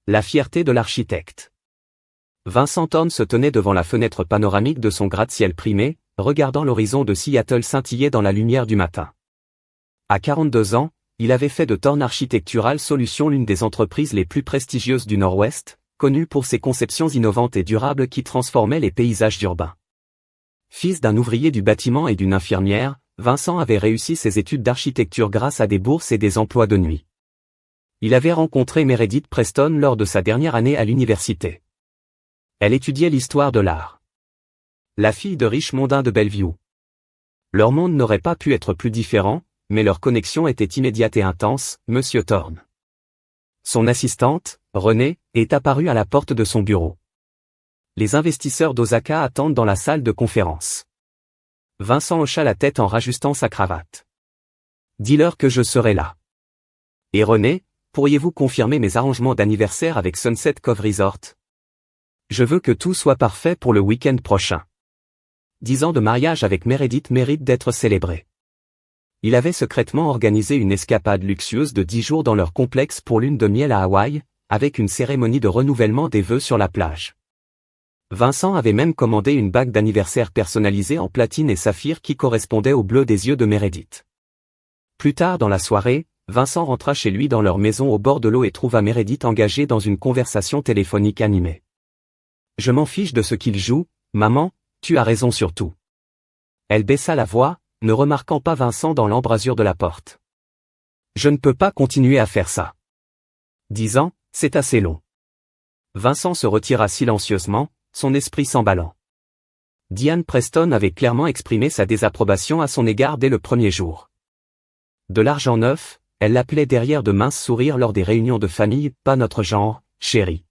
La fierté de l'architecte. Vincent Thorn se tenait devant la fenêtre panoramique de son gratte-ciel primé, regardant l'horizon de Seattle scintiller dans la lumière du matin. À 42 ans, il avait fait de Thorn Architectural Solutions l'une des entreprises les plus prestigieuses du Nord-Ouest, connue pour ses conceptions innovantes et durables qui transformaient les paysages urbains. Fils d'un ouvrier du bâtiment et d'une infirmière, Vincent avait réussi ses études d'architecture grâce à des bourses et des emplois de nuit. Il avait rencontré Meredith Preston lors de sa dernière année à l'université. Elle étudiait l'histoire de l'art. La fille de riches mondains de Bellevue. Leur monde n'aurait pas pu être plus différent, mais leur connexion était immédiate et intense, Monsieur Thorn. Son assistante, Renée, est apparue à la porte de son bureau. Les investisseurs d'Osaka attendent dans la salle de conférence. Vincent hocha la tête en rajustant sa cravate. Dis-leur que je serai là. Et Renée, pourriez-vous confirmer mes arrangements d'anniversaire avec Sunset Cove Resort? Je veux que tout soit parfait pour le week-end prochain. 10 ans de mariage avec Meredith méritent d'être célébrés. Il avait secrètement organisé une escapade luxueuse de 10 jours dans leur complexe pour lune de miel à Hawaï, avec une cérémonie de renouvellement des vœux sur la plage. Vincent avait même commandé une bague d'anniversaire personnalisée en platine et saphir qui correspondait au bleu des yeux de Meredith. Plus tard dans la soirée, Vincent rentra chez lui dans leur maison au bord de l'eau et trouva Meredith engagée dans une conversation téléphonique animée. « Je m'en fiche de ce qu'il joue, maman, tu as raison sur tout. » Elle baissa la voix, ne remarquant pas Vincent dans l'embrasure de la porte. « Je ne peux pas continuer à faire ça. 10 ans, c'est assez long. » Vincent se retira silencieusement, son esprit s'emballant. Diane Preston avait clairement exprimé sa désapprobation à son égard dès le premier jour. De l'argent neuf, elle l'appelait derrière de minces sourires lors des réunions de famille, pas notre genre, chérie.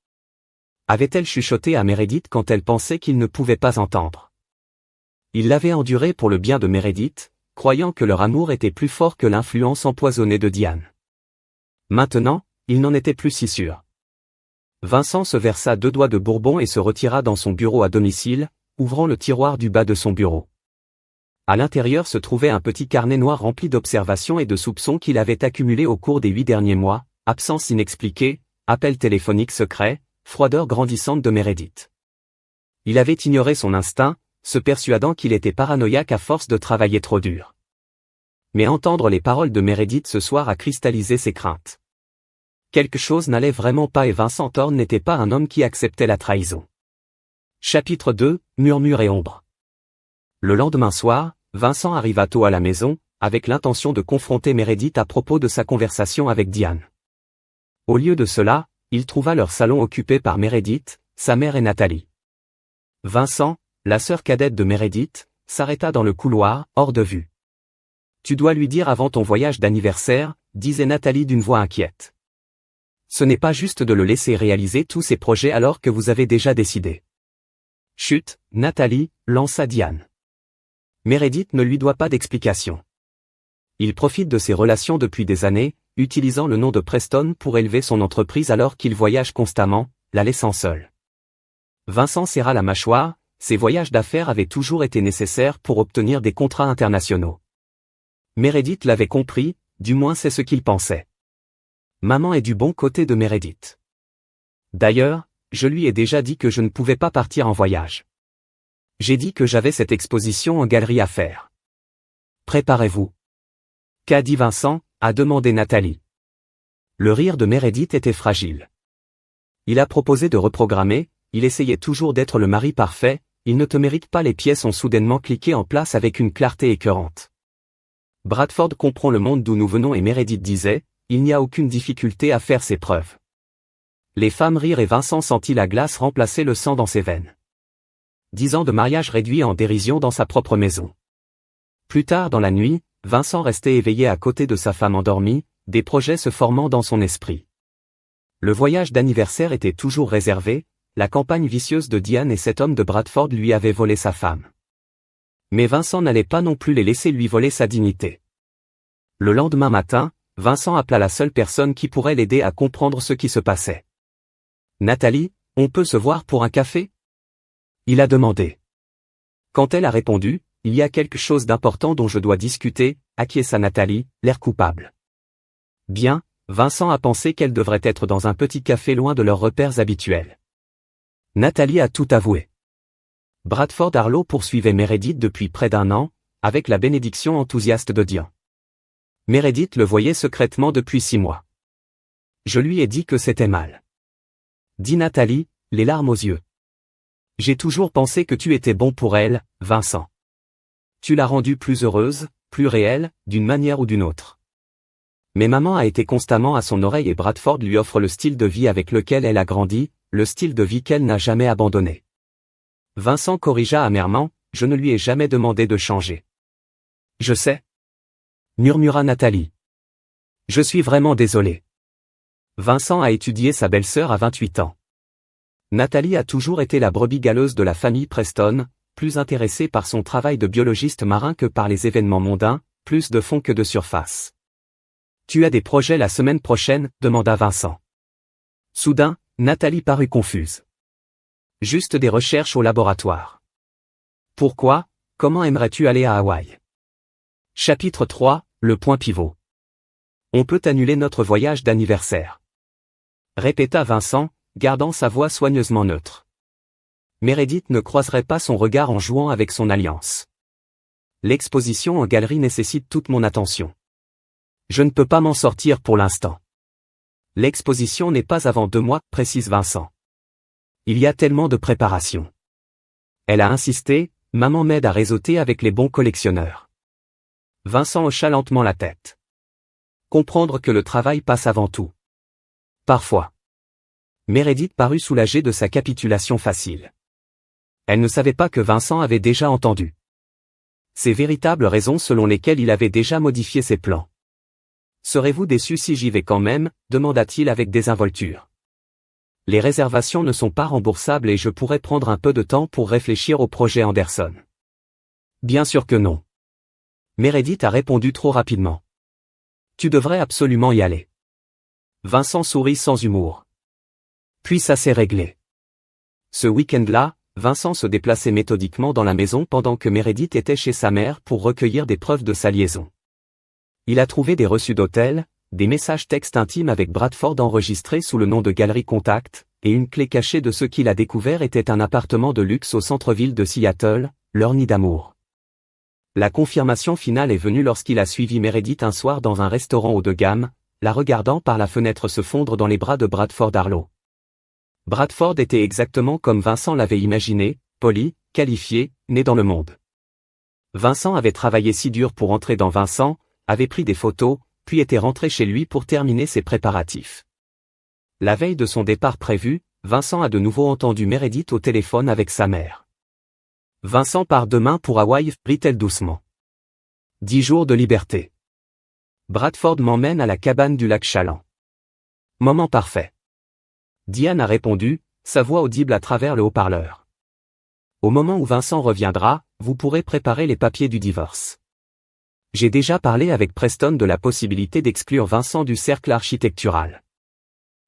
Avait-elle chuchoté à Meredith quand elle pensait qu'il ne pouvait pas entendre? Il l'avait enduré pour le bien de Meredith, croyant que leur amour était plus fort que l'influence empoisonnée de Diane. Maintenant, il n'en était plus si sûr. Vincent se versa 2 doigts de bourbon et se retira dans son bureau à domicile, ouvrant le tiroir du bas de son bureau. À l'intérieur se trouvait un petit carnet noir rempli d'observations et de soupçons qu'il avait accumulés au cours des 8 derniers mois, absence inexpliquée, appels téléphoniques secrets, froideur grandissante de Meredith. Il avait ignoré son instinct, se persuadant qu'il était paranoïaque à force de travailler trop dur. Mais entendre les paroles de Meredith ce soir a cristallisé ses craintes. Quelque chose n'allait vraiment pas et Vincent Thorn n'était pas un homme qui acceptait la trahison. Chapitre 2, Murmures et ombres. Le lendemain soir, Vincent arriva tôt à la maison, avec l'intention de confronter Meredith à propos de sa conversation avec Diane. Au lieu de cela, il trouva leur salon occupé par Meredith, sa mère et Nathalie. Vincent, la sœur cadette de Meredith, s'arrêta dans le couloir, hors de vue. « Tu dois lui dire avant ton voyage d'anniversaire, » disait Nathalie d'une voix inquiète. « Ce n'est pas juste de le laisser réaliser tous ses projets alors que vous avez déjà décidé. » « Chut, Nathalie, » lança Diane. Meredith ne lui doit pas d'explication. Il profite de ses relations depuis des années, utilisant le nom de Preston pour élever son entreprise alors qu'il voyage constamment, la laissant seule. Vincent serra la mâchoire, ses voyages d'affaires avaient toujours été nécessaires pour obtenir des contrats internationaux. Meredith l'avait compris, du moins c'est ce qu'il pensait. Maman est du bon côté de Meredith. D'ailleurs, je lui ai déjà dit que je ne pouvais pas partir en voyage. J'ai dit que j'avais cette exposition en galerie à faire. Préparez-vous. Qu'a dit Vincent, a demandé Nathalie. Le rire de Meredith était fragile. Il a proposé de reprogrammer, il essayait toujours d'être le mari parfait, il ne te mérite pas, les pièces ont soudainement cliqué en place avec une clarté écœurante. Bradford comprend le monde d'où nous venons et Meredith disait, il n'y a aucune difficulté à faire ses preuves. Les femmes rirent et Vincent sentit la glace remplacer le sang dans ses veines. 10 ans de mariage réduits en dérision dans sa propre maison. Plus tard dans la nuit, Vincent restait éveillé à côté de sa femme endormie, des projets se formant dans son esprit. Le voyage d'anniversaire était toujours réservé, la campagne vicieuse de Diane et cet homme de Bradford lui avaient volé sa femme. Mais Vincent n'allait pas non plus les laisser lui voler sa dignité. Le lendemain matin, Vincent appela la seule personne qui pourrait l'aider à comprendre ce qui se passait. Nathalie, on peut se voir pour un café? Il a demandé. Quand elle a répondu, il y a quelque chose d'important dont je dois discuter, acquiesça Nathalie, l'air coupable. Bien, Vincent a pensé qu'elle devrait être dans un petit café loin de leurs repères habituels. Nathalie a tout avoué. Bradford Harlow poursuivait Meredith depuis près d'1 an, avec la bénédiction enthousiaste de Dian. Meredith le voyait secrètement depuis 6 mois. Je lui ai dit que c'était mal. Dit Nathalie, les larmes aux yeux. J'ai toujours pensé que tu étais bon pour elle, Vincent. Tu l'as rendue plus heureuse, plus réelle, d'une manière ou d'une autre. Mais maman a été constamment à son oreille et Bradford lui offre le style de vie avec lequel elle a grandi, le style de vie qu'elle n'a jamais abandonné. Vincent corrigea amèrement, je ne lui ai jamais demandé de changer. Je sais. Murmura Nathalie. Je suis vraiment désolé. Vincent a étudié sa belle-sœur à 28 ans. Nathalie a toujours été la brebis galeuse de la famille Preston, plus intéressée par son travail de biologiste marin que par les événements mondains, plus de fond que de surface. Tu as des projets la semaine prochaine, demanda Vincent. Soudain, Nathalie parut confuse. Juste des recherches au laboratoire. Pourquoi, comment aimerais-tu aller à Hawaï? Chapitre 3, le point pivot. On peut annuler notre voyage d'anniversaire. Répéta Vincent, gardant sa voix soigneusement neutre. Meredith ne croiserait pas son regard en jouant avec son alliance. L'exposition en galerie nécessite toute mon attention. Je ne peux pas m'en sortir pour l'instant. L'exposition n'est pas avant 2 mois, précise Vincent. Il y a tellement de préparation. Elle a insisté, maman m'aide à réseauter avec les bons collectionneurs. Vincent hocha lentement la tête. Comprendre que le travail passe avant tout. Parfois. Meredith parut soulagée de sa capitulation facile. Elle ne savait pas que Vincent avait déjà entendu ces véritables raisons selon lesquelles il avait déjà modifié ses plans. Serez-vous déçu si j'y vais quand même, demanda-t-il avec désinvolture. Les réservations ne sont pas remboursables et je pourrais prendre un peu de temps pour réfléchir au projet Anderson. Bien sûr que non. Meredith a répondu trop rapidement. Tu devrais absolument y aller. Vincent sourit sans humour. Puis ça s'est réglé. Ce week-end-là, Vincent se déplaçait méthodiquement dans la maison pendant que Meredith était chez sa mère pour recueillir des preuves de sa liaison. Il a trouvé des reçus d'hôtel, des messages textes intimes avec Bradford enregistrés sous le nom de Galerie Contact, et une clé cachée de ce qu'il a découvert était un appartement de luxe au centre-ville de Seattle, leur nid d'amour. La confirmation finale est venue lorsqu'il a suivi Meredith un soir dans un restaurant haut de gamme, la regardant par la fenêtre se fondre dans les bras de Bradford Harlow. Bradford était exactement comme Vincent l'avait imaginé, poli, qualifié, né dans le monde. Vincent avait travaillé si dur pour entrer dans Vincent, avait pris des photos, puis était rentré chez lui pour terminer ses préparatifs. La veille de son départ prévu, Vincent a de nouveau entendu Meredith au téléphone avec sa mère. Vincent part demain pour Hawaï, rit-elle doucement. 10 jours de liberté. Bradford m'emmène à la cabane du lac Chaland. Moment parfait. Diane a répondu, sa voix audible à travers le haut-parleur. Au moment où Vincent reviendra, vous pourrez préparer les papiers du divorce. J'ai déjà parlé avec Preston de la possibilité d'exclure Vincent du cercle architectural.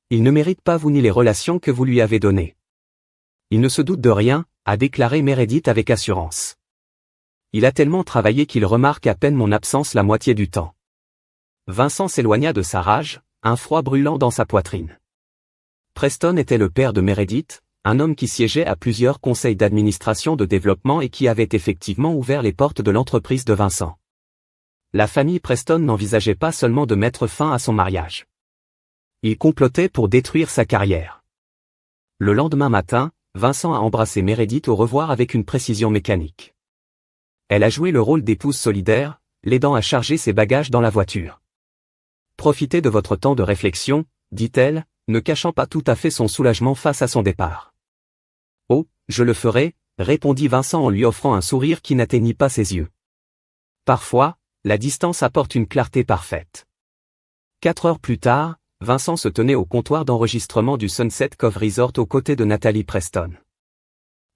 Il ne mérite pas vous ni les relations que vous lui avez données. Il ne se doute de rien, a déclaré Meredith avec assurance. Il a tellement travaillé qu'il remarque à peine mon absence la moitié du temps. Vincent s'éloigna de sa rage, un froid brûlant dans sa poitrine. Preston était le père de Meredith, un homme qui siégeait à plusieurs conseils d'administration de développement et qui avait effectivement ouvert les portes de l'entreprise de Vincent. La famille Preston n'envisageait pas seulement de mettre fin à son mariage. Il complotait pour détruire sa carrière. Le lendemain matin, Vincent a embrassé Meredith au revoir avec une précision mécanique. Elle a joué le rôle d'épouse solidaire, l'aidant à charger ses bagages dans la voiture. Profitez de votre temps de réflexion, dit-elle, ne cachant pas tout à fait son soulagement face à son départ. Oh, je le ferai, répondit Vincent en lui offrant un sourire qui n'atteignit pas ses yeux. Parfois, la distance apporte une clarté parfaite. 4 heures plus tard, Vincent se tenait au comptoir d'enregistrement du Sunset Cove Resort aux côtés de Nathalie Preston.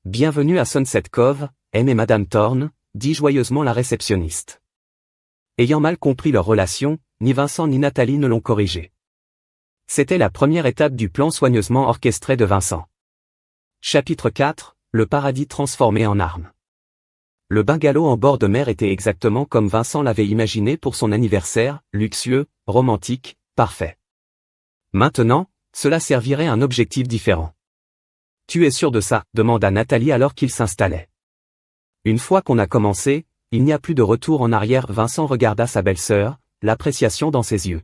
Bienvenue à Sunset Cove, M et Madame Thorne, dit joyeusement la réceptionniste. Ayant mal compris leur relation, ni Vincent ni Nathalie ne l'ont corrigé. C'était la première étape du plan soigneusement orchestré de Vincent. Chapitre 4, le paradis transformé en arme. Le bungalow en bord de mer était exactement comme Vincent l'avait imaginé pour son anniversaire, luxueux, romantique, parfait. Maintenant, cela servirait un objectif différent. Tu es sûr de ça? Demanda Nathalie alors qu'il s'installait. Une fois qu'on a commencé, il n'y a plus de retour en arrière. Vincent regarda sa belle-sœur, l'appréciation dans ses yeux.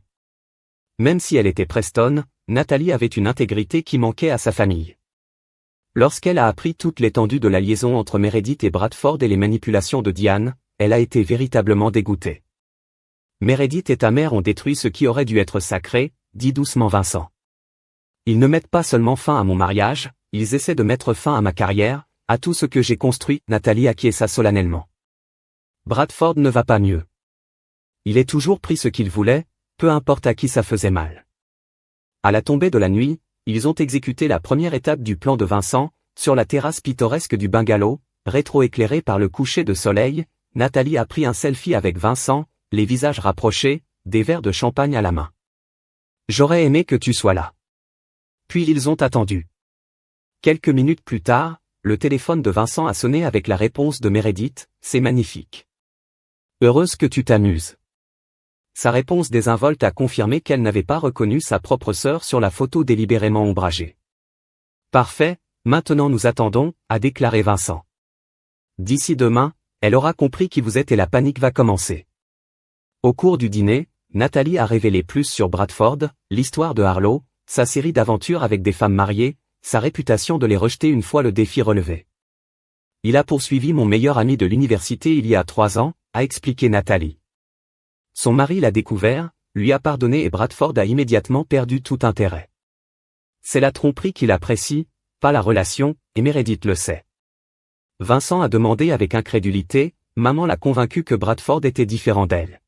Même si elle était Preston, Nathalie avait une intégrité qui manquait à sa famille. Lorsqu'elle a appris toute l'étendue de la liaison entre Meredith et Bradford et les manipulations de Diane, elle a été véritablement dégoûtée. Meredith et ta mère ont détruit ce qui aurait dû être sacré, dit doucement Vincent. Ils ne mettent pas seulement fin à mon mariage, ils essaient de mettre fin à ma carrière, à tout ce que j'ai construit. Nathalie acquiesça solennellement. Bradford ne va pas mieux. Il est toujours pris ce qu'il voulait, peu importe à qui ça faisait mal. À la tombée de la nuit, ils ont exécuté la première étape du plan de Vincent, sur la terrasse pittoresque du bungalow, rétro-éclairée par le coucher de soleil. Nathalie a pris un selfie avec Vincent, les visages rapprochés, des verres de champagne à la main. J'aurais aimé que tu sois là. Puis ils ont attendu. Quelques minutes plus tard, le téléphone de Vincent a sonné avec la réponse de Meredith, c'est magnifique. Heureuse que tu t'amuses. Sa réponse désinvolte a confirmé qu'elle n'avait pas reconnu sa propre sœur sur la photo délibérément ombragée. Parfait, maintenant nous attendons, a déclaré Vincent. D'ici demain, elle aura compris qui vous êtes et la panique va commencer. Au cours du dîner, Nathalie a révélé plus sur Bradford, l'histoire de Harlow, sa série d'aventures avec des femmes mariées, sa réputation de les rejeter une fois le défi relevé. Il a poursuivi mon meilleur ami de l'université il y a 3 ans, a expliqué Nathalie. Son mari l'a découvert, lui a pardonné et Bradford a immédiatement perdu tout intérêt. C'est la tromperie qu'il apprécie, pas la relation, et Meredith le sait. Vincent a demandé avec incrédulité, maman l'a convaincu que Bradford était différent d'elle.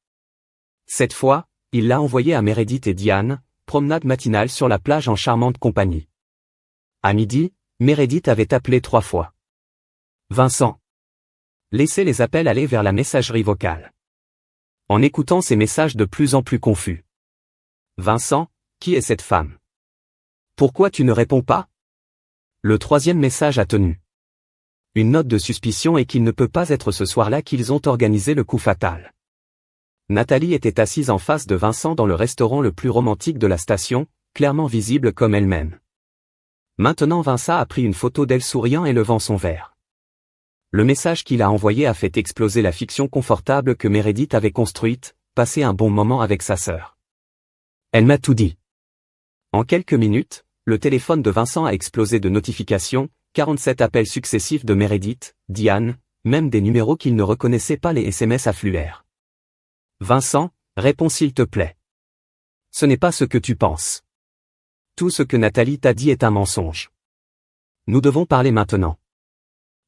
Cette fois, il l'a envoyé à Meredith et Diane, promenade matinale sur la plage en charmante compagnie. À midi, Meredith avait appelé 3 fois. Vincent. Laissez les appels aller vers la messagerie vocale. En écoutant ces messages de plus en plus confus. Vincent, qui est cette femme? Pourquoi tu ne réponds pas? Le 3e message a tenu. Une note de suspicion et qu'il ne peut pas être ce soir-là qu'ils ont organisé le coup fatal. Nathalie était assise en face de Vincent dans le restaurant le plus romantique de la station, clairement visible comme elle-même. Maintenant Vincent a pris une photo d'elle souriant et levant son verre. Le message qu'il a envoyé a fait exploser la fiction confortable que Meredith avait construite, passer un bon moment avec sa sœur. Elle m'a tout dit. En quelques minutes, le téléphone de Vincent a explosé de notifications, 47 appels successifs de Meredith, Diane, même des numéros qu'il ne reconnaissait pas. Les SMS affluèrent. Vincent, réponds s'il te plaît. Ce n'est pas ce que tu penses. Tout ce que Nathalie t'a dit est un mensonge. Nous devons parler maintenant.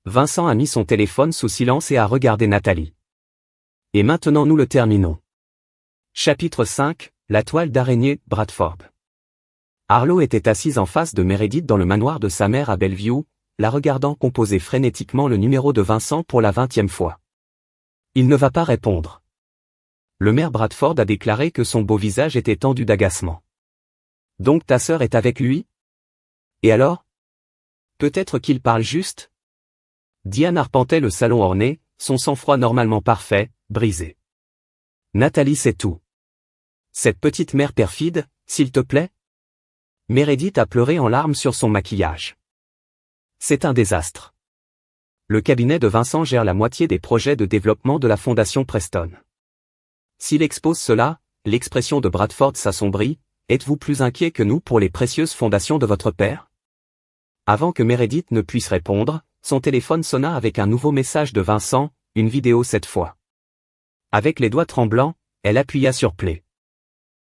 Vincent a mis son téléphone sous silence et a regardé Nathalie. Et maintenant nous le terminons. Chapitre 5, la toile d'araignée, Bradford. Harlow était assise en face de Meredith dans le manoir de sa mère à Bellevue, la regardant composer frénétiquement le numéro de Vincent pour la 20e fois. Il ne va pas répondre. Le maire Bradford a déclaré que son beau visage était tendu d'agacement. Donc ta sœur est avec lui? Et alors? Peut-être qu'il parle juste? Diane arpentait le salon orné, son sang-froid normalement parfait, brisé. Nathalie sait tout. Cette petite mère perfide, s'il te plaît? Meredith a pleuré en larmes sur son maquillage. C'est un désastre. Le cabinet de Vincent gère la moitié des projets de développement de la Fondation Preston. S'il expose cela, l'expression de Bradford s'assombrit, êtes-vous plus inquiet que nous pour les précieuses fondations de votre père? Avant que Meredith ne puisse répondre, son téléphone sonna avec un nouveau message de Vincent, une vidéo cette fois. Avec les doigts tremblants, elle appuya sur play.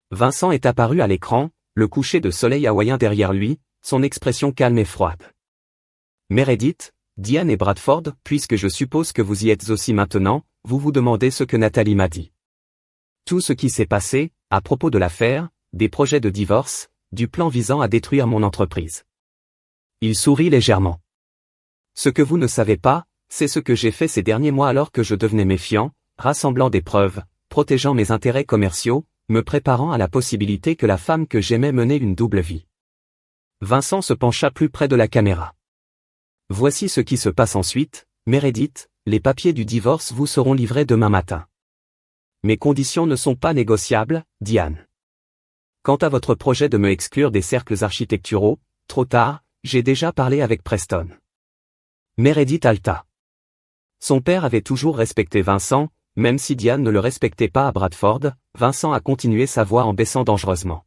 Vincent est apparu à l'écran, le coucher de soleil hawaïen derrière lui, son expression calme et froide. Meredith, Diane et Bradford, puisque je suppose que vous y êtes aussi maintenant, vous vous demandez ce que Nathalie m'a dit. Tout ce qui s'est passé, à propos de l'affaire, des projets de divorce, du plan visant à détruire mon entreprise. Il sourit légèrement. Ce que vous ne savez pas, c'est ce que j'ai fait ces derniers mois alors que je devenais méfiant, rassemblant des preuves, protégeant mes intérêts commerciaux, me préparant à la possibilité que la femme que j'aimais menait une double vie. Vincent se pencha plus près de la caméra. Voici ce qui se passe ensuite, Meredith, les papiers du divorce vous seront livrés demain matin. Mes conditions ne sont pas négociables, Diane. Quant à votre projet de me exclure des cercles architecturaux, trop tard, j'ai déjà parlé avec Preston. Meredith halta. Son père avait toujours respecté Vincent, même si Diane ne le respectait pas à Bradford, Vincent a continué sa voix en baissant dangereusement.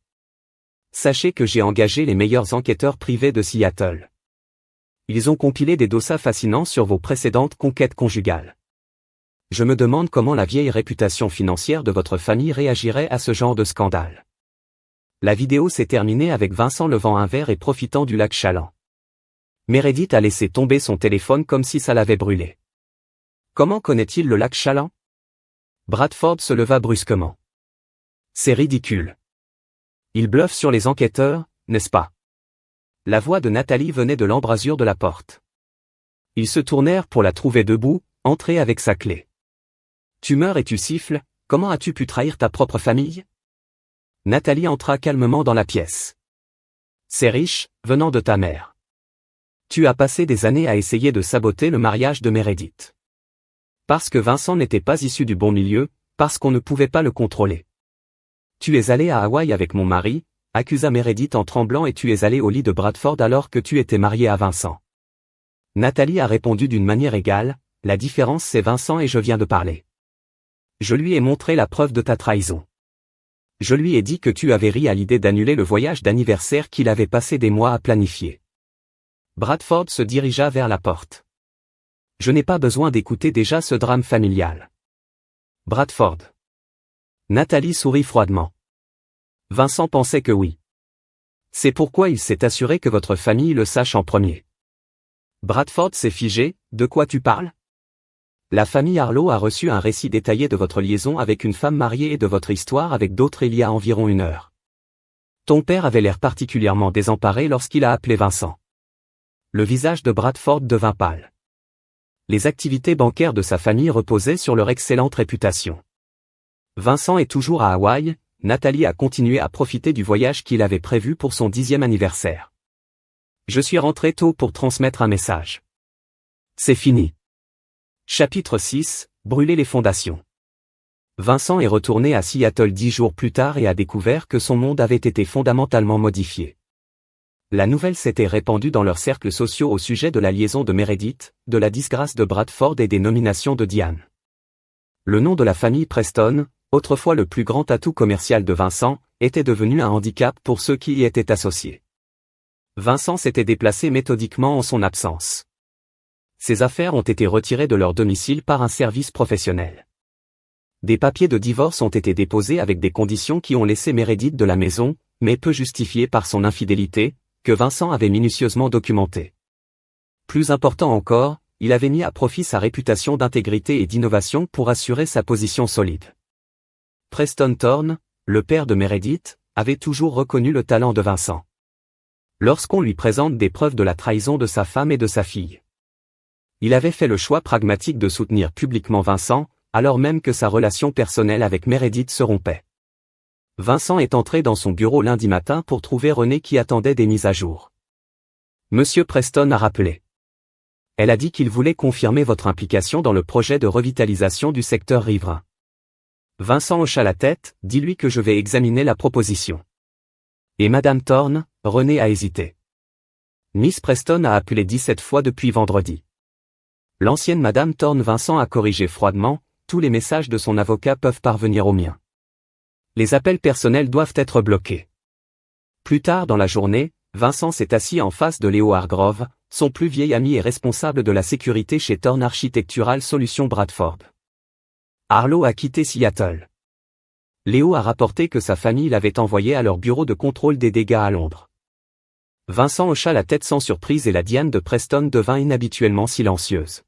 Sachez que j'ai engagé les meilleurs enquêteurs privés de Seattle. Ils ont compilé des dossiers fascinants sur vos précédentes conquêtes conjugales. Je me demande comment la vieille réputation financière de votre famille réagirait à ce genre de scandale. La vidéo s'est terminée avec Vincent levant un verre et profitant du lac chalant. Meredith a laissé tomber son téléphone comme si ça l'avait brûlé. Comment connaît-il le lac chalant? Bradford se leva brusquement. C'est ridicule. Il bluffe sur les enquêteurs, n'est-ce pas? La voix de Nathalie venait de l'embrasure de la porte. Ils se tournèrent pour la trouver debout, entrée avec sa clé. Tu meurs et tu siffles, comment as-tu pu trahir ta propre famille? Nathalie entra calmement dans la pièce. C'est riche, venant de ta mère. Tu as passé des années à essayer de saboter le mariage de Meredith. Parce que Vincent n'était pas issu du bon milieu, parce qu'on ne pouvait pas le contrôler. Tu es allé à Hawaï avec mon mari, accusa Meredith en tremblant et tu es allé au lit de Bradford alors que tu étais marié à Vincent. Nathalie a répondu d'une manière égale, la différence c'est Vincent et je viens de parler. Je lui ai montré la preuve de ta trahison. Je lui ai dit que tu avais ri à l'idée d'annuler le voyage d'anniversaire qu'il avait passé des mois à planifier. Bradford se dirigea vers la porte. Je n'ai pas besoin d'écouter déjà ce drame familial. Bradford. Nathalie sourit froidement. Vincent pensait que oui. C'est pourquoi il s'est assuré que votre famille le sache en premier. Bradford s'est figé, de quoi tu parles? La famille Harlow a reçu un récit détaillé de votre liaison avec une femme mariée et de votre histoire avec d'autres il y a environ 1 heure. Ton père avait l'air particulièrement désemparé lorsqu'il a appelé Vincent. Le visage de Bradford devint pâle. Les activités bancaires de sa famille reposaient sur leur excellente réputation. Vincent est toujours à Hawaï, Nathalie a continué à profiter du voyage qu'il avait prévu pour son 10e anniversaire. Je suis rentré tôt pour transmettre un message. C'est fini. Chapitre 6, brûler les fondations. Vincent est retourné à Seattle 10 jours plus tard et a découvert que son monde avait été fondamentalement modifié. La nouvelle s'était répandue dans leurs cercles sociaux au sujet de la liaison de Meredith, de la disgrâce de Bradford et des nominations de Diane. Le nom de la famille Preston, autrefois le plus grand atout commercial de Vincent, était devenu un handicap pour ceux qui y étaient associés. Vincent s'était déplacé méthodiquement en son absence. Ses affaires ont été retirées de leur domicile par un service professionnel. Des papiers de divorce ont été déposés avec des conditions qui ont laissé Meredith de la maison, mais peu justifiées par son infidélité, que Vincent avait minutieusement documentée. Plus important encore, il avait mis à profit sa réputation d'intégrité et d'innovation pour assurer sa position solide. Preston Thorne, le père de Meredith, avait toujours reconnu le talent de Vincent. Lorsqu'on lui présente des preuves de la trahison de sa femme et de sa fille, il avait fait le choix pragmatique de soutenir publiquement Vincent, alors même que sa relation personnelle avec Meredith se rompait. Vincent est entré dans son bureau lundi matin pour trouver Renée qui attendait des mises à jour. Monsieur Preston a rappelé. Elle a dit qu'il voulait confirmer votre implication dans le projet de revitalisation du secteur riverain. Vincent hocha la tête, dis-lui que je vais examiner la proposition. Et Madame Thorne, Renée a hésité. Miss Preston a appelé 17 fois depuis vendredi. L'ancienne Madame Thorne Vincent a corrigé froidement, tous les messages de son avocat peuvent parvenir au mien. Les appels personnels doivent être bloqués. Plus tard dans la journée, Vincent s'est assis en face de Léo Hargrove, son plus vieil ami et responsable de la sécurité chez Thorne Architectural Solutions Bradford. Harlow a quitté Seattle. Léo a rapporté que sa famille l'avait envoyé à leur bureau de contrôle des dégâts à Londres. Vincent hocha la tête sans surprise et la Diane de Preston devint inhabituellement silencieuse.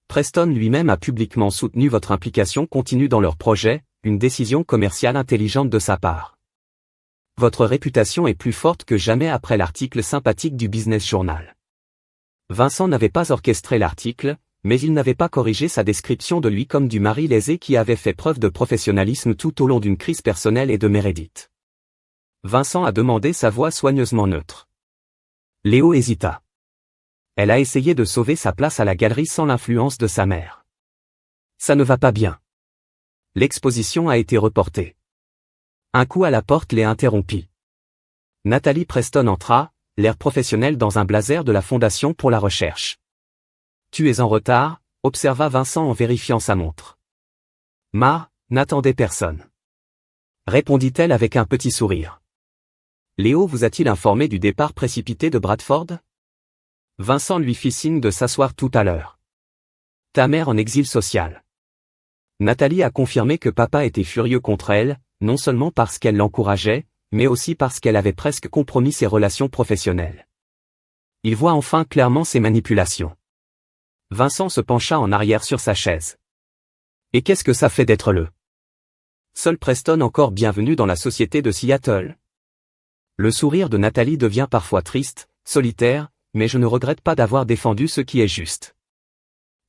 Preston lui-même a publiquement soutenu votre implication continue dans leur projet, une décision commerciale intelligente de sa part. Votre réputation est plus forte que jamais après l'article sympathique du Business Journal. Vincent n'avait pas orchestré l'article, mais il n'avait pas corrigé sa description de lui comme du mari lésé qui avait fait preuve de professionnalisme tout au long d'une crise personnelle et de Meredith. Vincent a demandé sa voix soigneusement neutre. Léo hésita. Elle a essayé de sauver sa place à la galerie sans l'influence de sa mère. Ça ne va pas bien. L'exposition a été reportée. Un coup à la porte les interrompit. Nathalie Preston entra, l'air professionnel dans un blazer de la Fondation pour la Recherche. « Tu es en retard », observa Vincent en vérifiant sa montre. N'attendait personne. Répondit-elle avec un petit sourire. Léo vous a-t-il informé du départ précipité de Bradford? Vincent lui fit signe de s'asseoir tout à l'heure. Ta mère en exil social. Nathalie a confirmé que papa était furieux contre elle, non seulement parce qu'elle l'encourageait, mais aussi parce qu'elle avait presque compromis ses relations professionnelles. Il voit enfin clairement ses manipulations. Vincent se pencha en arrière sur sa chaise. Et qu'est-ce que ça fait d'être le seul Preston encore bienvenu dans la société de Seattle? Le sourire de Nathalie devient parfois triste, solitaire, mais je ne regrette pas d'avoir défendu ce qui est juste.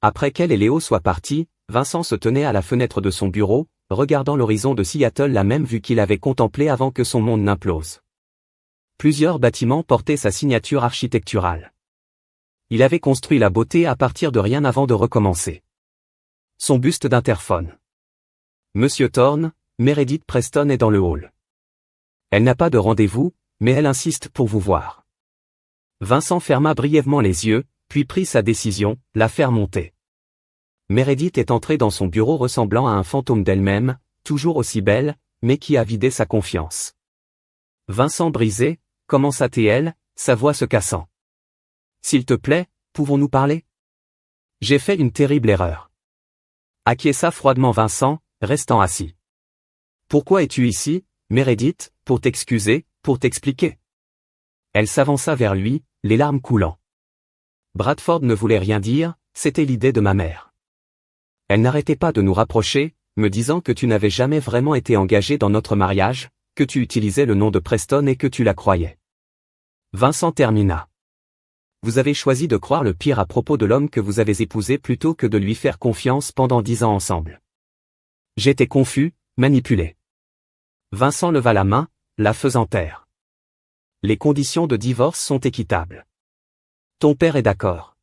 Après qu'elle et Léo soient partis, Vincent se tenait à la fenêtre de son bureau, regardant l'horizon de Seattle, la même vue qu'il avait contemplée avant que son monde n'implose. Plusieurs bâtiments portaient sa signature architecturale. Il avait construit la beauté à partir de rien avant de recommencer. Son buste d'interphone. Monsieur Thorne, Meredith Preston est dans le hall. Elle n'a pas de rendez-vous, mais elle insiste pour vous voir. Vincent ferma brièvement les yeux, puis prit sa décision, la faire monter. Meredith est entrée dans son bureau ressemblant à un fantôme d'elle-même, toujours aussi belle, mais qui a vidé sa confiance. Vincent brisé, commença-t-elle, sa voix se cassant. S'il te plaît, pouvons-nous parler? J'ai fait une terrible erreur. Acquiesça froidement Vincent, restant assis. Pourquoi es-tu ici, Meredith, pour t'excuser, pour t'expliquer? Elle s'avança vers lui, les larmes coulant. Bradford ne voulait rien dire, c'était l'idée de ma mère. Elle n'arrêtait pas de nous rapprocher, me disant que tu n'avais jamais vraiment été engagé dans notre mariage, que tu utilisais le nom de Preston et que tu la croyais. Vincent termina. Vous avez choisi de croire le pire à propos de l'homme que vous avez épousé plutôt que de lui faire confiance pendant 10 ans ensemble. J'étais confus, manipulé. Vincent leva la main, la faisant taire. Les conditions de divorce sont équitables. Ton père est d'accord.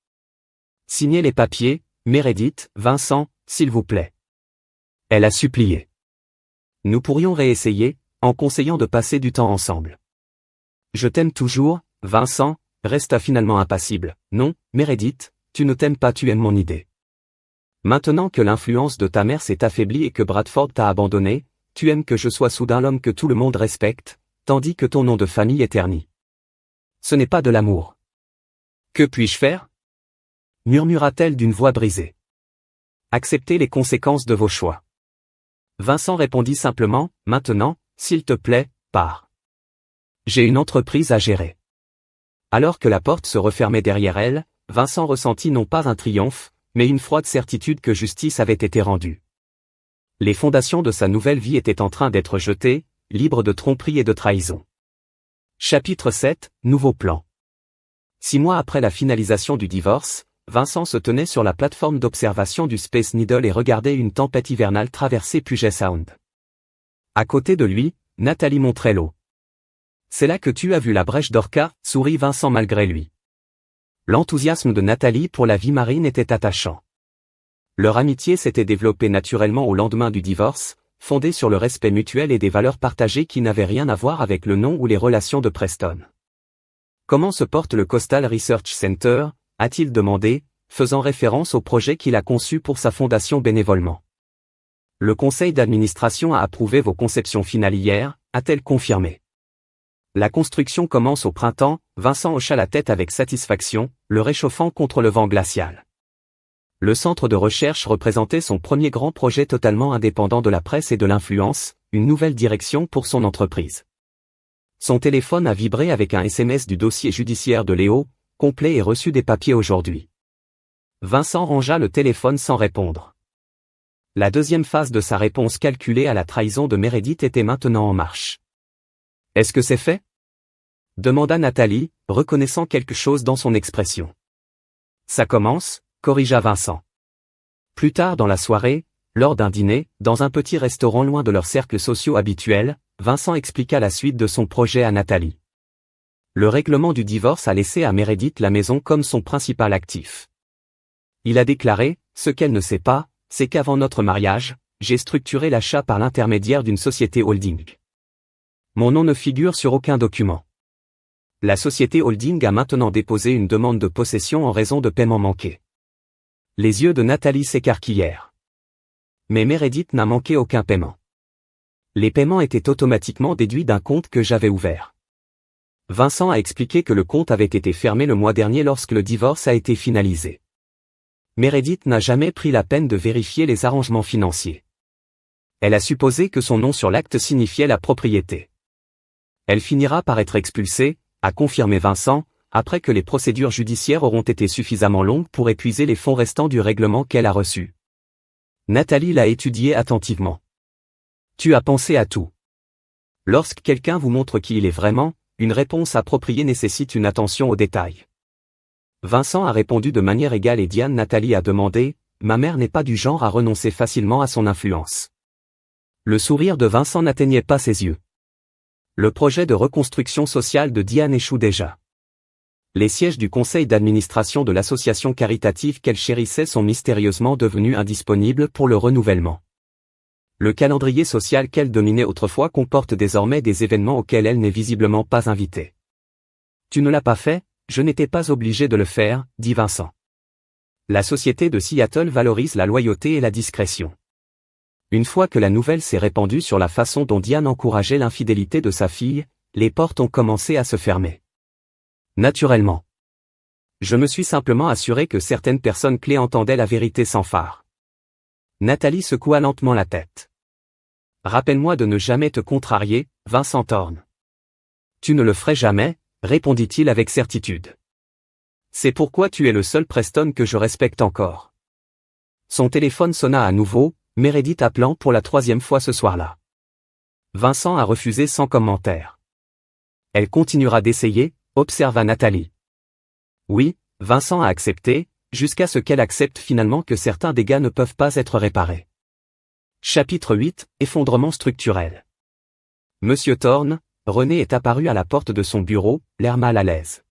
Signez les papiers, Meredith, Vincent, s'il vous plaît. Elle a supplié. Nous pourrions réessayer, en conseillant de passer du temps ensemble. Je t'aime toujours, Vincent, resta finalement impassible. Non, Meredith, tu ne t'aimes pas, tu aimes mon idée. Maintenant que l'influence de ta mère s'est affaiblie et que Bradford t'a abandonné, tu aimes que je sois soudain l'homme que tout le monde respecte, tandis que ton nom de famille est terni. Ce n'est pas de l'amour. Que puis-je faire? Murmura-t-elle d'une voix brisée. Acceptez les conséquences de vos choix. Vincent répondit simplement, maintenant, s'il te plaît, pars. J'ai une entreprise à gérer. Alors que la porte se refermait derrière elle, Vincent ressentit non pas un triomphe, mais une froide certitude que justice avait été rendue. Les fondations de sa nouvelle vie étaient en train d'être jetées, libres de tromperie et de trahison. Chapitre 7, Nouveau plan. 6 mois après la finalisation du divorce, Vincent se tenait sur la plateforme d'observation du Space Needle et regardait une tempête hivernale traverser Puget Sound. À côté de lui, Nathalie montrait l'eau. C'est là que tu as vu la brèche d'Orca, sourit Vincent malgré lui. L'enthousiasme de Nathalie pour la vie marine était attachant. Leur amitié s'était développée naturellement au lendemain du divorce, fondée sur le respect mutuel et des valeurs partagées qui n'avaient rien à voir avec le nom ou les relations de Preston. Comment se porte le Coastal Research Center, a-t-il demandé, faisant référence au projet qu'il a conçu pour sa fondation bénévolement. Le conseil d'administration a approuvé vos conceptions finales hier, a-t-elle confirmé. La construction commence au printemps, Vincent hocha la tête avec satisfaction, le réchauffant contre le vent glacial. Le centre de recherche représentait son premier grand projet totalement indépendant de la presse et de l'influence, une nouvelle direction pour son entreprise. Son téléphone a vibré avec un SMS du dossier judiciaire de Léo, complet et reçu des papiers aujourd'hui. Vincent rangea le téléphone sans répondre. La deuxième phase de sa réponse calculée à la trahison de Meredith était maintenant en marche. Est-ce que c'est fait? Demanda Nathalie, reconnaissant quelque chose dans son expression. Ça commence, corrigea Vincent. Plus tard dans la soirée, lors d'un dîner, dans un petit restaurant loin de leurs cercles sociaux habituels, Vincent expliqua la suite de son projet à Nathalie. Le règlement du divorce a laissé à Meredith la maison comme son principal actif. Il a déclaré, ce qu'elle ne sait pas, c'est qu'avant notre mariage, j'ai structuré l'achat par l'intermédiaire d'une société holding. Mon nom ne figure sur aucun document. La société holding a maintenant déposé une demande de possession en raison de paiements manqués. Les yeux de Nathalie s'écarquillèrent. Mais Meredith n'a manqué aucun paiement. Les paiements étaient automatiquement déduits d'un compte que j'avais ouvert. Vincent a expliqué que le compte avait été fermé le mois dernier lorsque le divorce a été finalisé. Meredith n'a jamais pris la peine de vérifier les arrangements financiers. Elle a supposé que son nom sur l'acte signifiait la propriété. Elle finira par être expulsée, a confirmé Vincent, après que les procédures judiciaires auront été suffisamment longues pour épuiser les fonds restants du règlement qu'elle a reçu. Nathalie l'a étudié attentivement. Tu as pensé à tout. Lorsque quelqu'un vous montre qui il est vraiment, une réponse appropriée nécessite une attention aux détails. Vincent a répondu de manière égale et Nathalie a demandé, ma mère n'est pas du genre à renoncer facilement à son influence. Le sourire de Vincent n'atteignait pas ses yeux. Le projet de reconstruction sociale de Diane échoue déjà. Les sièges du conseil d'administration de l'association caritative qu'elle chérissait sont mystérieusement devenus indisponibles pour le renouvellement. Le calendrier social qu'elle dominait autrefois comporte désormais des événements auxquels elle n'est visiblement pas invitée. Tu ne l'as pas fait, je n'étais pas obligé de le faire, dit Vincent. La société de Seattle valorise la loyauté et la discrétion. Une fois que la nouvelle s'est répandue sur la façon dont Diane encourageait l'infidélité de sa fille, les portes ont commencé à se fermer. Naturellement. Je me suis simplement assuré que certaines personnes clés entendaient la vérité sans phare. Nathalie secoua lentement la tête. Rappelle-moi de ne jamais te contrarier, Vincent Thorne. Tu ne le ferais jamais, répondit-il avec certitude. C'est pourquoi tu es le seul Preston que je respecte encore. Son téléphone sonna à nouveau, Meredith appelant pour la 3e fois ce soir-là. Vincent a refusé sans commentaire. Elle continuera d'essayer, observa Nathalie. Oui, Vincent a accepté, jusqu'à ce qu'elle accepte finalement que certains dégâts ne peuvent pas être réparés. Chapitre 8, effondrement structurel. Monsieur Thorne, René est apparu à la porte de son bureau, l'air mal à l'aise.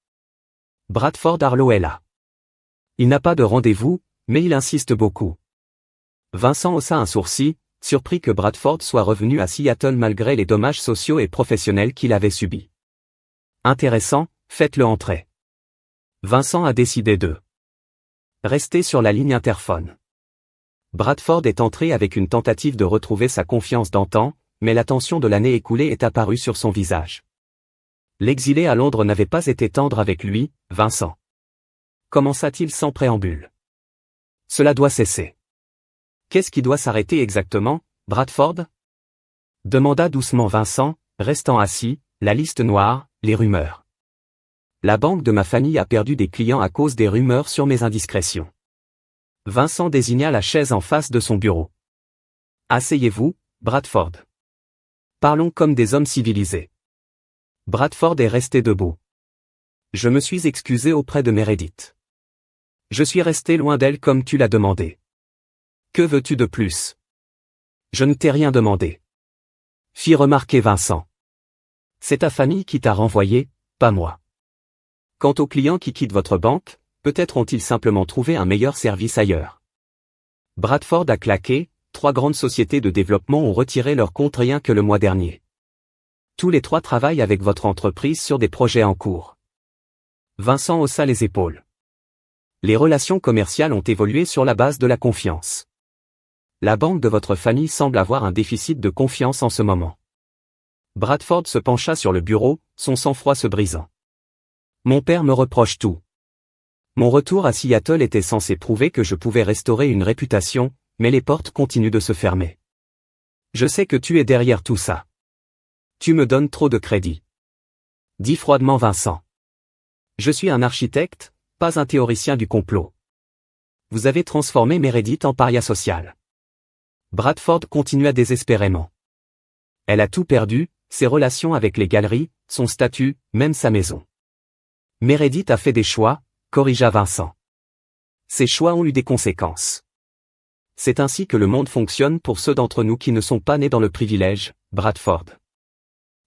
Bradford Harlow est là. Il n'a pas de rendez-vous, mais il insiste beaucoup. Vincent haussa un sourcil, surpris que Bradford soit revenu à Seattle malgré les dommages sociaux et professionnels qu'il avait subis. Intéressant, faites-le entrer. Vincent a décidé de rester sur la ligne interphone. Bradford est entré avec une tentative de retrouver sa confiance d'antan, mais la tension de l'année écoulée est apparue sur son visage. L'exilé à Londres n'avait pas été tendre avec lui, Vincent. Commença-t-il sans préambule. Cela doit cesser. Qu'est-ce qui doit s'arrêter exactement, Bradford ? Demanda doucement Vincent, restant assis, la liste noire, les rumeurs. La banque de ma famille a perdu des clients à cause des rumeurs sur mes indiscrétions. Vincent désigna la chaise en face de son bureau. Asseyez-vous, Bradford. Parlons comme des hommes civilisés. Bradford est resté debout. Je me suis excusé auprès de Meredith. Je suis resté loin d'elle comme tu l'as demandé. Que veux-tu de plus ? Je ne t'ai rien demandé. Fit remarquer Vincent. C'est ta famille qui t'a renvoyé, pas moi. Quant aux clients qui quittent votre banque, peut-être ont-ils simplement trouvé un meilleur service ailleurs. Bradford a claqué, 3 grandes sociétés de développement ont retiré leurs comptes rien que le mois dernier. Tous les 3 travaillent avec votre entreprise sur des projets en cours. Vincent haussa les épaules. Les relations commerciales ont évolué sur la base de la confiance. La banque de votre famille semble avoir un déficit de confiance en ce moment. Bradford se pencha sur le bureau, son sang-froid se brisant. Mon père me reproche tout. Mon retour à Seattle était censé prouver que je pouvais restaurer une réputation, mais les portes continuent de se fermer. Je sais que tu es derrière tout ça. Tu me donnes trop de crédit. Dit froidement Vincent. Je suis un architecte, pas un théoricien du complot. Vous avez transformé Meredith en paria social. Bradford continua désespérément. Elle a tout perdu, ses relations avec les galeries, son statut, même sa maison. Meredith a fait des choix, corrigea Vincent. Ces choix ont eu des conséquences. C'est ainsi que le monde fonctionne pour ceux d'entre nous qui ne sont pas nés dans le privilège, Bradford.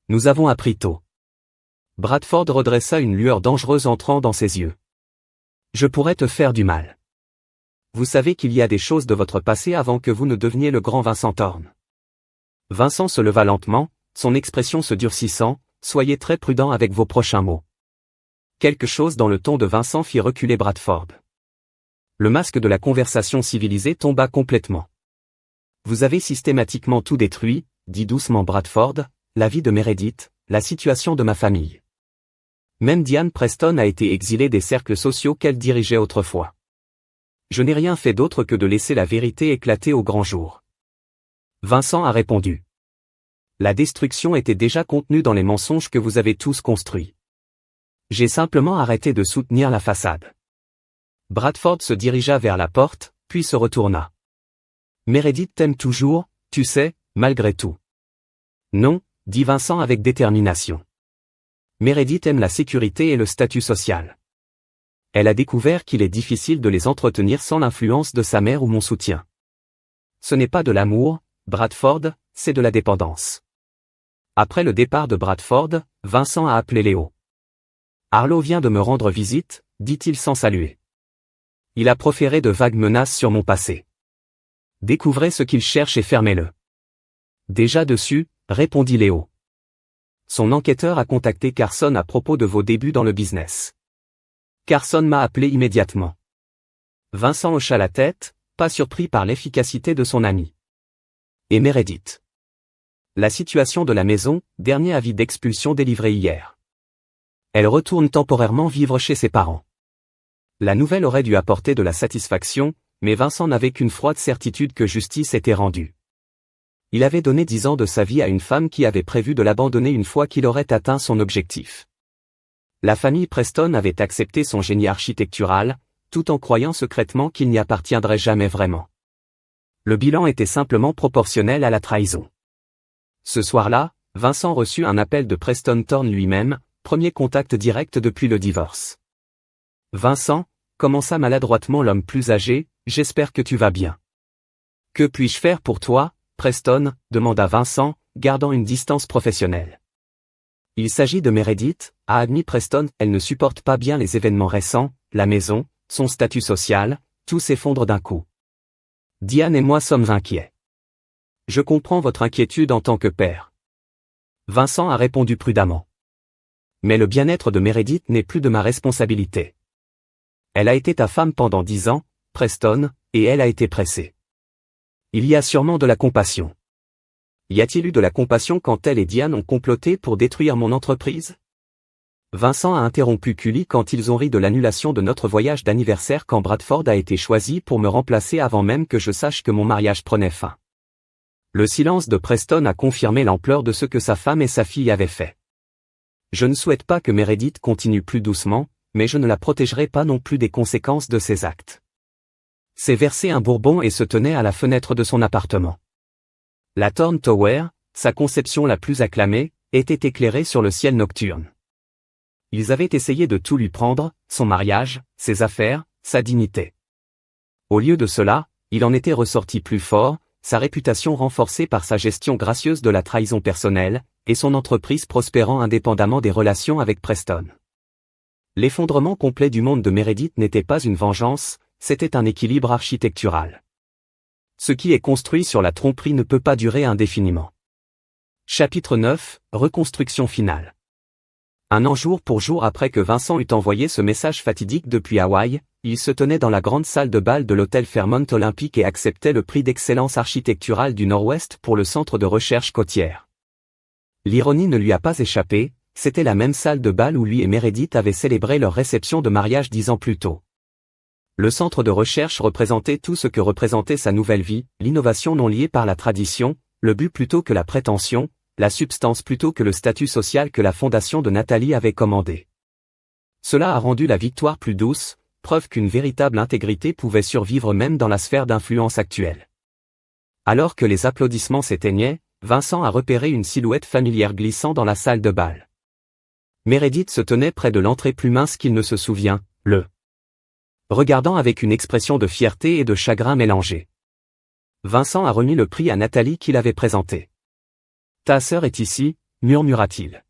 Nous avons appris tôt. Bradford redressa une lueur dangereuse entrant dans ses yeux. Je pourrais te faire du mal. Vous savez qu'il y a des choses de votre passé avant que vous ne deveniez le grand Vincent Thorne. Vincent se leva lentement, son expression se durcissant, soyez très prudent avec vos prochains mots. Quelque chose dans le ton de Vincent fit reculer Bradford. Le masque de la conversation civilisée tomba complètement. Vous avez systématiquement tout détruit, dit doucement Bradford, la vie de Meredith, la situation de ma famille. Même Diane Preston a été exilée des cercles sociaux qu'elle dirigeait autrefois. Je n'ai rien fait d'autre que de laisser la vérité éclater au grand jour. Vincent a répondu. La destruction était déjà contenue dans les mensonges que vous avez tous construits. J'ai simplement arrêté de soutenir la façade. Bradford se dirigea vers la porte, puis se retourna. Meredith t'aime toujours, tu sais, malgré tout. Non, dit Vincent avec détermination. Meredith aime la sécurité et le statut social. Elle a découvert qu'il est difficile de les entretenir sans l'influence de sa mère ou mon soutien. Ce n'est pas de l'amour, Bradford, c'est de la dépendance. Après le départ de Bradford, Vincent a appelé Léo. Arlo vient de me rendre visite, dit-il sans saluer. Il a proféré de vagues menaces sur mon passé. Découvrez ce qu'il cherche et fermez-le. Déjà dessus, répondit Léo. Son enquêteur a contacté Carson à propos de vos débuts dans le business. Carson m'a appelé immédiatement. Vincent hocha la tête, pas surpris par l'efficacité de son ami. Et Meredith. La situation de la maison, dernier avis d'expulsion délivré hier. Elle retourne temporairement vivre chez ses parents. La nouvelle aurait dû apporter de la satisfaction, mais Vincent n'avait qu'une froide certitude que justice était rendue. Il avait donné 10 ans de sa vie à une femme qui avait prévu de l'abandonner une fois qu'il aurait atteint son objectif. La famille Preston avait accepté son génie architectural, tout en croyant secrètement qu'il n'y appartiendrait jamais vraiment. Le bilan était simplement proportionnel à la trahison. Ce soir-là, Vincent reçut un appel de Preston Thorne lui-même, premier contact direct depuis le divorce. Vincent, commença maladroitement l'homme plus âgé, j'espère que tu vas bien. Que puis-je faire pour toi, Preston, demanda Vincent, gardant une distance professionnelle. Il s'agit de Meredith, a admis Preston, elle ne supporte pas bien les événements récents, la maison, son statut social, tout s'effondre d'un coup. Diane et moi sommes inquiets. Je comprends votre inquiétude en tant que père. Vincent a répondu prudemment. Mais le bien-être de Meredith n'est plus de ma responsabilité. Elle a été ta femme pendant 10 ans, Preston, et elle a été pressée. Il y a sûrement de la compassion. Y a-t-il eu de la compassion quand elle et Diane ont comploté pour détruire mon entreprise? Vincent a interrompu Cully quand ils ont ri de l'annulation de notre voyage d'anniversaire quand Bradford a été choisi pour me remplacer avant même que je sache que mon mariage prenait fin. Le silence de Preston a confirmé l'ampleur de ce que sa femme et sa fille avaient fait. Je ne souhaite pas que Meredith continue plus doucement, mais je ne la protégerai pas non plus des conséquences de ses actes. C'est verser un bourbon et se tenait à la fenêtre de son appartement. La Thorne Tower, sa conception la plus acclamée, était éclairée sur le ciel nocturne. Ils avaient essayé de tout lui prendre, son mariage, ses affaires, sa dignité. Au lieu de cela, il en était ressorti plus fort, sa réputation renforcée par sa gestion gracieuse de la trahison personnelle, et son entreprise prospérant indépendamment des relations avec Preston. L'effondrement complet du monde de Meredith n'était pas une vengeance, c'était un équilibre architectural. Ce qui est construit sur la tromperie ne peut pas durer indéfiniment. Chapitre 9, reconstruction finale. Un an jour pour jour après que Vincent eut envoyé ce message fatidique depuis Hawaï, il se tenait dans la grande salle de bal de l'hôtel Fairmont Olympique et acceptait le prix d'excellence architecturale du Nord-Ouest pour le centre de recherche côtière. L'ironie ne lui a pas échappé, c'était la même salle de bal où lui et Meredith avaient célébré leur réception de mariage 10 ans plus tôt. Le centre de recherche représentait tout ce que représentait sa nouvelle vie, l'innovation non liée par la tradition, le but plutôt que la prétention, la substance plutôt que le statut social que la fondation de Nathalie avait commandé. Cela a rendu la victoire plus douce, preuve qu'une véritable intégrité pouvait survivre même dans la sphère d'influence actuelle. Alors que les applaudissements s'éteignaient, Vincent a repéré une silhouette familière glissant dans la salle de bal. Meredith se tenait près de l'entrée plus mince qu'il ne se souvient, regardant avec une expression de fierté et de chagrin mélangés. Vincent a remis le prix à Nathalie qui l'avait présenté. « Ta sœur est ici » murmura-t-il.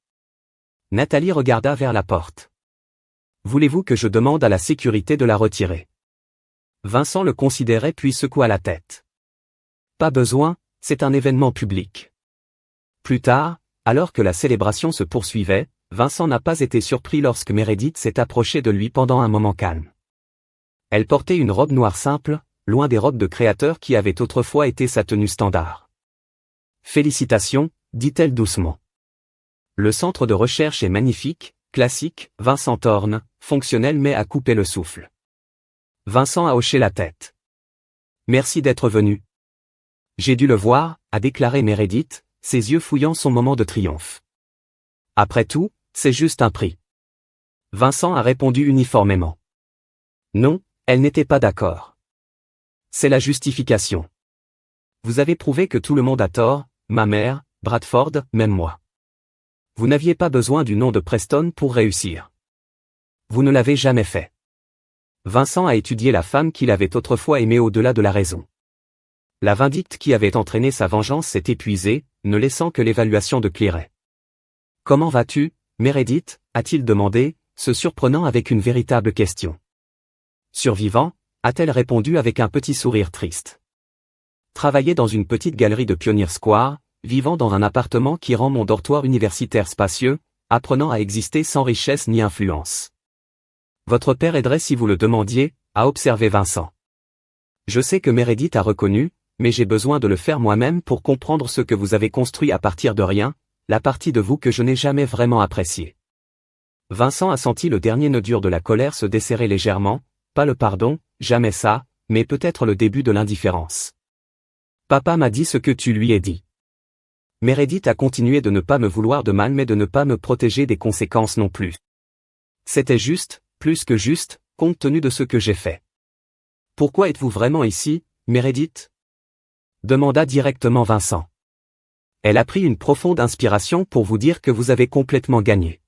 Nathalie regarda vers la porte. « Voulez-vous que je demande à la sécurité de la retirer ?» Vincent le considérait puis secoua la tête. « Pas besoin, c'est un événement public. » Plus tard, Alors que la célébration se poursuivait, Vincent n'a pas été surpris lorsque Meredith s'est approchée de lui pendant un moment calme. Elle portait une robe noire simple, loin des robes de créateur qui avaient autrefois été sa tenue standard. « Félicitations », dit-elle doucement. Le centre de recherche est magnifique, classique, Vincent Thorne, fonctionnel mais à couper le souffle. Vincent a hoché la tête. « Merci d'être venu. »« J'ai dû le voir », a déclaré Meredith, ses yeux fouillant son moment de triomphe. « Après tout, c'est juste un prix. » Vincent a répondu uniformément. Non, elle n'était pas d'accord. C'est la justification. Vous avez prouvé que tout le monde a tort, ma mère, Bradford, même moi. Vous n'aviez pas besoin du nom de Preston pour réussir. Vous ne l'avez jamais fait. Vincent a étudié la femme qu'il avait autrefois aimée au-delà de la raison. La vindicte qui avait entraîné sa vengeance s'est épuisée, ne laissant que l'évaluation de Cleary. « Comment vas-tu, Meredith » a-t-il demandé, se surprenant avec une véritable question. « Survivant » a-t-elle répondu avec un petit sourire triste. Travailler dans une petite galerie de Pioneer Square, vivant dans un appartement qui rend mon dortoir universitaire spacieux, apprenant à exister sans richesse ni influence. Votre père aiderait si vous le demandiez, a observé Vincent. Je sais que Meredith a reconnu, mais j'ai besoin de le faire moi-même pour comprendre ce que vous avez construit à partir de rien, la partie de vous que je n'ai jamais vraiment appréciée. Vincent a senti le dernier nœud dur de la colère se desserrer légèrement, pas le pardon, jamais ça, mais peut-être le début de l'indifférence. Papa m'a dit ce que tu lui as dit. Meredith a continué de ne pas me vouloir de mal mais de ne pas me protéger des conséquences non plus. C'était juste, plus que juste, compte tenu de ce que j'ai fait. Pourquoi êtes-vous vraiment ici, Meredith ? Demanda directement Vincent. Elle a pris une profonde inspiration pour vous dire que vous avez complètement gagné.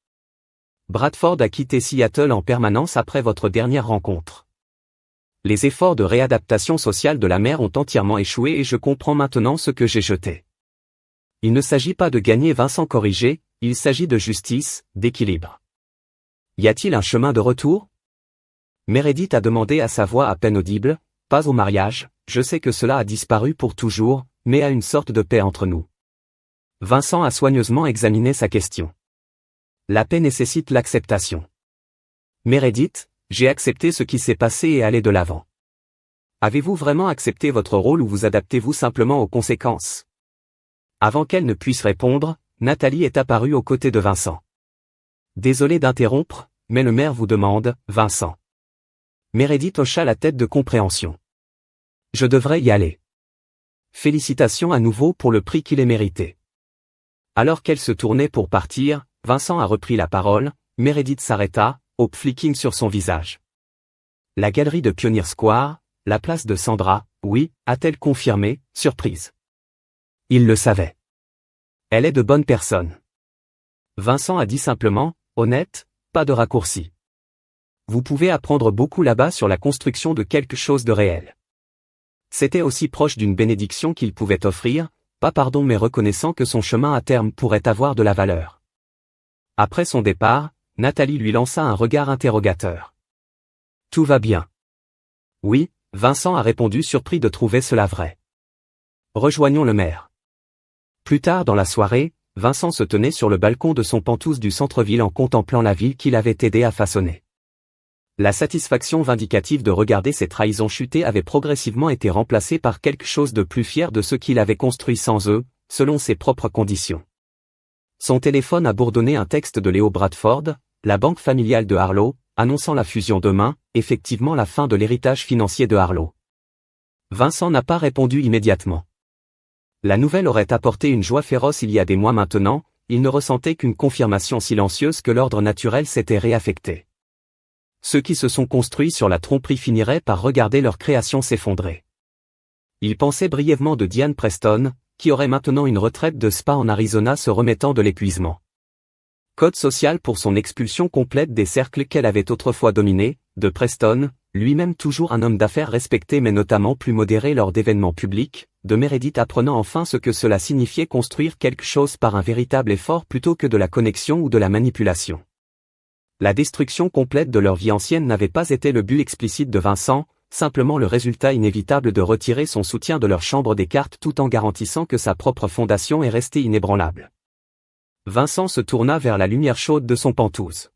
Bradford a quitté Seattle en permanence après votre dernière rencontre. Les efforts de réadaptation sociale de la mère ont entièrement échoué et je comprends maintenant ce que j'ai jeté. Il ne s'agit pas de gagner Vincent corrigé, il s'agit de justice, d'équilibre. Y a-t-il un chemin de retour ? Meredith a demandé à sa voix à peine audible, pas au mariage, je sais que cela a disparu pour toujours, mais à une sorte de paix entre nous. Vincent a soigneusement examiné sa question. La paix nécessite l'acceptation. Meredith, j'ai accepté ce qui s'est passé et allé de l'avant. Avez-vous vraiment accepté votre rôle ou vous adaptez-vous simplement aux conséquences ? Avant qu'elle ne puisse répondre, Nathalie est apparue aux côtés de Vincent. Désolé d'interrompre, mais le maire vous demande, Vincent. Meredith hocha la tête de compréhension. Je devrais y aller. Félicitations à nouveau pour le prix qu'il est mérité. Alors qu'elle se tournait pour partir, Vincent a repris la parole, Meredith s'arrêta, hope flicking sur son visage. La galerie de Pioneer Square, la place de Sandra, oui, a-t-elle confirmé, surprise. Il le savait. Elle est de bonne personne. Vincent a dit simplement, honnête, pas de raccourci. Vous pouvez apprendre beaucoup là-bas sur la construction de quelque chose de réel. C'était aussi proche d'une bénédiction qu'il pouvait offrir, pas pardon mais reconnaissant que son chemin à terme pourrait avoir de la valeur. Après son départ, Nathalie lui lança un regard interrogateur. Tout va bien. Oui, Vincent a répondu surpris de trouver cela vrai. Rejoignons le maire. Plus tard dans la soirée, Vincent se tenait sur le balcon de son penthouse du centre-ville en contemplant la ville qu'il avait aidé à façonner. La satisfaction vindicative de regarder ses trahisons chuter avait progressivement été remplacée par quelque chose de plus fier de ce qu'il avait construit sans eux, selon ses propres conditions. Son téléphone a bourdonné un texte de Léo Bradford, la banque familiale de Harlow, annonçant la fusion demain, effectivement la fin de l'héritage financier de Harlow. Vincent n'a pas répondu immédiatement. La nouvelle aurait apporté une joie féroce il y a des mois maintenant, il ne ressentait qu'une confirmation silencieuse que l'ordre naturel s'était réaffecté. Ceux qui se sont construits sur la tromperie finiraient par regarder leur création s'effondrer. Il pensait brièvement de Diane Preston, qui aurait maintenant une retraite de spa en Arizona se remettant de l'épuisement. Code social pour son expulsion complète des cercles qu'elle avait autrefois dominés, de Preston, lui-même toujours un homme d'affaires respecté mais notamment plus modéré lors d'événements publics, de Meredith apprenant enfin ce que cela signifiait construire quelque chose par un véritable effort plutôt que de la connexion ou de la manipulation. La destruction complète de leur vie ancienne n'avait pas été le but explicite de Vincent, simplement le résultat inévitable de retirer son soutien de leur chambre des cartes tout en garantissant que sa propre fondation est restée inébranlable. Vincent se tourna vers la lumière chaude de son pentouse.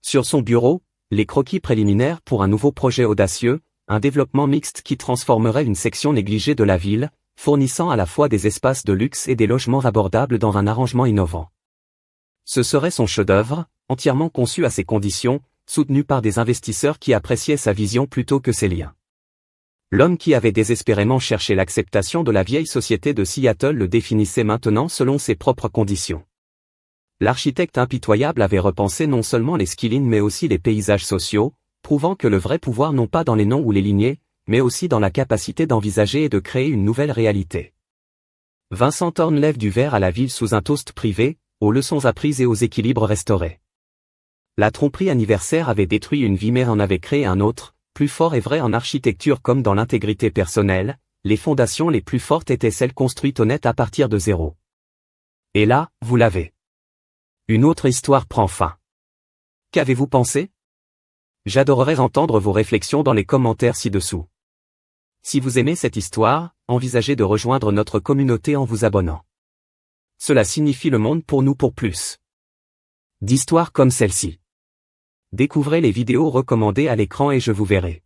Sur son bureau, les croquis préliminaires pour un nouveau projet audacieux, un développement mixte qui transformerait une section négligée de la ville, fournissant à la fois des espaces de luxe et des logements abordables dans un arrangement innovant. Ce serait son chef-d'œuvre, entièrement conçu à ses conditions, soutenu par des investisseurs qui appréciaient sa vision plutôt que ses liens. L'homme qui avait désespérément cherché l'acceptation de la vieille société de Seattle le définissait maintenant selon ses propres conditions. L'architecte impitoyable avait repensé non seulement les skylines mais aussi les paysages sociaux, prouvant que le vrai pouvoir non pas dans les noms ou les lignées, mais aussi dans la capacité d'envisager et de créer une nouvelle réalité. Vincent Thorne lève du verre à la ville sous un toast privé, aux leçons apprises et aux équilibres restaurés. La tromperie anniversaire avait détruit une vie mais en avait créé un autre, plus fort et vrai en architecture comme dans l'intégrité personnelle, les fondations les plus fortes étaient celles construites honnêtes à partir de zéro. Et là, vous l'avez. Une autre histoire prend fin. Qu'avez-vous pensé? J'adorerais entendre vos réflexions dans les commentaires ci-dessous. Si vous aimez cette histoire, envisagez de rejoindre notre communauté en vous abonnant. Cela signifie le monde pour nous pour plus d'histoires comme celle-ci. Découvrez les vidéos recommandées à l'écran et je vous verrai.